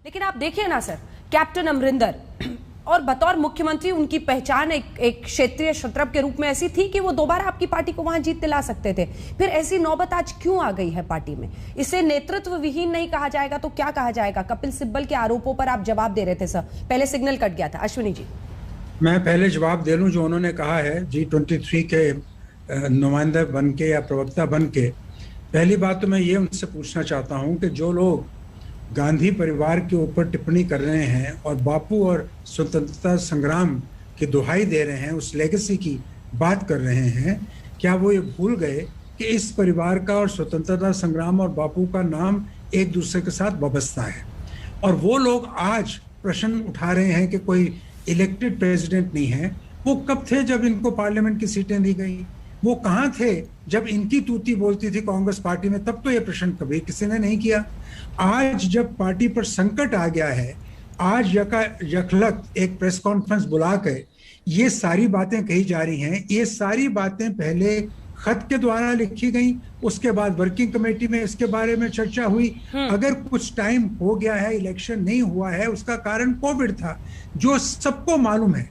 लेकिन आप देखिए ना सर, कैप्टन अमरिंदर और बतौर मुख्यमंत्री उनकी पहचान एक क्षेत्रीय शत्रप के रूप में ऐसी थी कि वो दोबारा आपकी पार्टी को वहां जीत दिला सकते थे। फिर ऐसी नौबत आज क्यों आ गई है पार्टी में? इसे नेतृत्व विहीन नहीं कहा जाएगा तो क्या कहा जाएगा? कपिल सिब्बल के आरोपों पर आप जवाब दे रहे थे सर, पहले सिग्नल कट गया था। अश्विनी जी, मैं पहले जवाब दे लूं जो उन्होंने कहा है G23 के नुमाइंदा बन के या प्रवक्ता बन के। पहली बात तो मैं ये उनसे पूछना चाहता हूं कि जो लोग गांधी परिवार के ऊपर टिप्पणी कर रहे हैं और बापू और स्वतंत्रता संग्राम की दुहाई दे रहे हैं, उस लेगेसी की बात कर रहे हैं, क्या वो ये भूल गए कि इस परिवार का और स्वतंत्रता संग्राम और बापू का नाम एक दूसरे के साथ वाबस्ता है? और वो लोग आज प्रश्न उठा रहे हैं कि कोई इलेक्टेड प्रेसिडेंट नहीं है। वो कब थे जब इनको पार्लियामेंट की सीटें दी गई? वो कहाँ थे जब इनकी तूती बोलती थी कांग्रेस पार्टी में? तब तो ये प्रश्न कभी किसी ने नहीं किया। आज जब पार्टी पर संकट आ गया है, आज यकलक एक प्रेस कॉन्फ्रेंस बुला कर ये सारी बातें कही जा रही हैं। ये सारी बातें पहले खत के द्वारा लिखी गई, उसके बाद वर्किंग कमेटी में इसके बारे में चर्चा हुई। अगर कुछ टाइम हो गया है, इलेक्शन नहीं हुआ है, उसका कारण कोविड था, जो सबको मालूम है।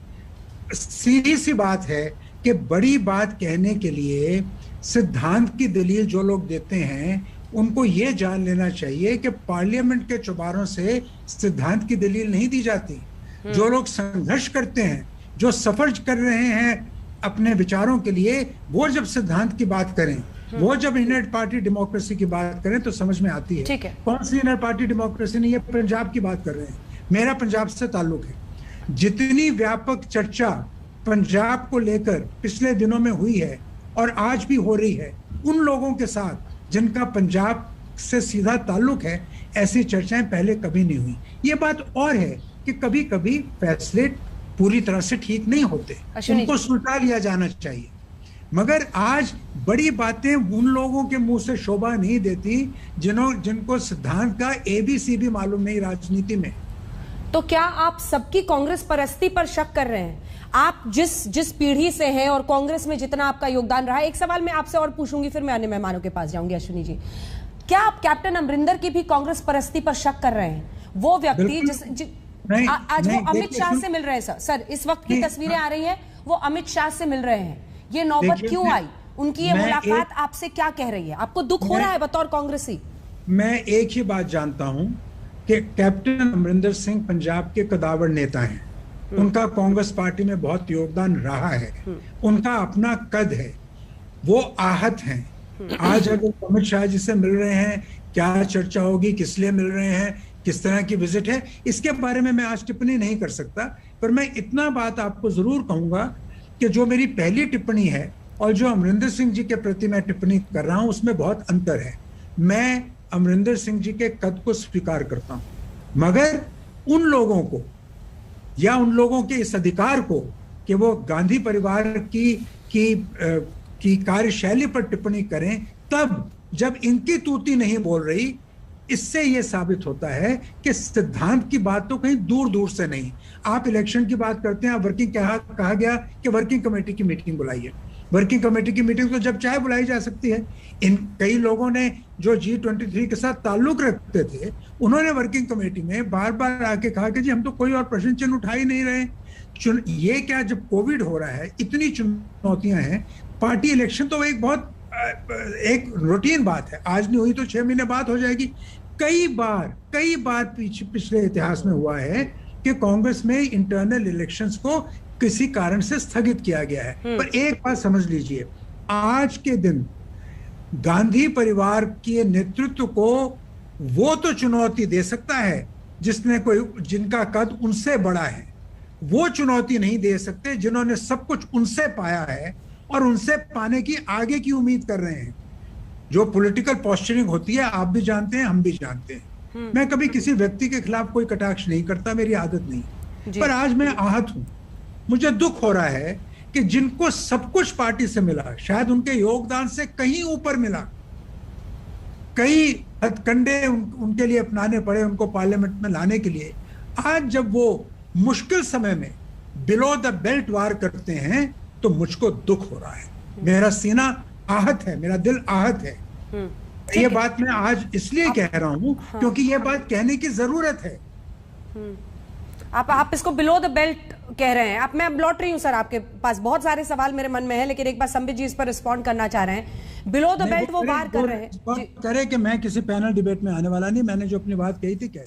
सीधी सी बात है कि बड़ी बात कहने के लिए सिद्धांत की दलील जो लोग देते हैं उनको ये जान लेना चाहिए कि पार्लियामेंट के चौबारों से सिद्धांत की दलील नहीं दी जाती। जो लोग संघर्ष करते हैं, जो सफर कर रहे हैं अपने विचारों के लिए, वो जब सिद्धांत की बात करें, वो जब यूनाइटेड पार्टी डेमोक्रेसी की बात करें तो समझ में आती है। कौन सी यूनाइटेड पार्टी डेमोक्रेसी नहीं, ये पंजाब की बात कर रहे हैं। मेरा पंजाब से ताल्लुक है। जितनी व्यापक चर्चा पंजाब को लेकर पिछले दिनों में हुई है और आज भी हो रही है, उन लोगों के साथ जिनका पंजाब से सीधा ताल्लुक है, ऐसी चर्चाएं पहले कभी नहीं हुई। ये बात और है कि कभी कभी फैसले पूरी तरह से ठीक नहीं होते, उनको सुलटा लिया जाना चाहिए। मगर आज बड़ी बातें उन लोगों के मुंह से शोभा नहीं देती जिनको सिद्धांत का ABC भी मालूम नहीं राजनीति में। तो क्या आप सबकी कांग्रेस परस्ती पर शक कर रहे हैं? आप जिस पीढ़ी से हैं और कांग्रेस में जितना आपका योगदान रहा है, एक सवाल मैं आपसे और पूछूंगी, फिर मैं अन्य मेहमानों के पास जाऊंगी। अश्विनी जी, क्या आप कैप्टन अमरिंदर की भी कांग्रेस परस्ती पर शक कर रहे हैं? वो व्यक्ति आज वो अमित शाह से मिल रहे हैं सर, इस वक्त की तस्वीरें आ रही है, वो अमित शाह से मिल रहे हैं। ये नौबत क्यों आई? उनकी ये मुलाकात आपसे क्या कह रही है? आपको दुख हो रहा है बतौर कांग्रेसी? मैं एक ही बात जानता हूं कि कैप्टन अमरिंदर सिंह पंजाब के कदावर नेता हैं। उनका कांग्रेस पार्टी में बहुत योगदान रहा है, उनका अपना कद है, वो आहत हैं। आज अगर अमित शाह जी से मिल रहे हैं, क्या चर्चा होगी, किस लिए मिल रहे हैं, किस तरह की विजिट है, इसके बारे में मैं आज टिप्पणी नहीं कर सकता। पर मैं इतना बात आपको जरूर कहूंगा कि जो मेरी पहली टिप्पणी है और जो अमरिंदर सिंह जी के प्रति मैं टिप्पणी कर रहा हूं, उसमें बहुत अंतर है। मैं अमरिंदर सिंह जी के कद को स्वीकार करता हूं, मगर उन लोगों को या उन लोगों के इस अधिकार को कि वो गांधी परिवार की कार्यशैली पर टिप्पणी करें, तब जब इनकी तूती नहीं बोल रही, इससे यह साबित होता है कि सिद्धांत की बात तो कहीं दूर दूर से नहीं। आप इलेक्शन की बात करते हैं, वर्किंग कहा गया कि वर्किंग कमेटी की मीटिंग बुलाइए। वर्किंग कमेटी की मीटिंग तो जब चाहे बुलाई जा सकती है। इन कई लोगों ने जो G23 के साथ ताल्लुक रखते थे, उन्होंने वर्किंग कमेटी में बार बार आके कहा कि जी हम तो कोई और प्रश्न चिन्ह उठा ही नहीं रहे। ये क्या, जब कोविड हो रहा है, इतनी चुनौतियां हैं, पार्टी इलेक्शन तो एक बहुत एक रूटीन बात है। आज नहीं हुई तो 6 महीने बाद हो जाएगी। कई बार पिछले इतिहास में हुआ है कि कांग्रेस में इंटरनल इलेक्शंस को किसी कारण से स्थगित किया गया है। पर एक बात समझ लीजिए, आज के दिन गांधी परिवार के नेतृत्व को वो तो चुनौती दे सकता है जिनका कद उनसे बड़ा है। वो चुनौती नहीं दे सकते जिन्होंने सब कुछ उनसे पाया है और उनसे पाने की आगे की उम्मीद कर रहे हैं। जो पॉलिटिकल पोस्चरिंग होती है, आप भी जानते हैं, हम भी जानते हैं। मैं कभी किसी व्यक्ति के खिलाफ कोई कटाक्ष नहीं करता, मेरी आदत नहीं। पर आज मैं आहत हूं, मुझे दुख हो रहा है कि जिनको सब कुछ पार्टी से मिला, शायद उनके योगदान से कहीं ऊपर मिला, कई हथकंडे उनके लिए अपनाने पड़े उनको पार्लियामेंट में लाने के लिए। आज जब वो मुश्किल समय में बिलो द बेल्ट वार करते हैं तो मुझको दुख हो रहा है। मेरा सीना आहत है, मेरा दिल आहत है। ये बात मैं आज इसलिए कह रहा हूं क्योंकि ये बात कहने की जरूरत है। आप इसको बिलो द बेल्ट कह रहे हैं। आप मैं अब लौट रही हूं सर आपके पास, बहुत सारे सवाल मेरे मन में है, लेकिन एक बार संबित जी इस पर रिस्पॉन्ड करना चाह रहे हैं। बिलो द बेल्ट वो वार कर रहे हैं। करे कि मैं किसी पैनल डिबेट में आने वाला नहीं, मैंने जो अपनी बात कही थी कह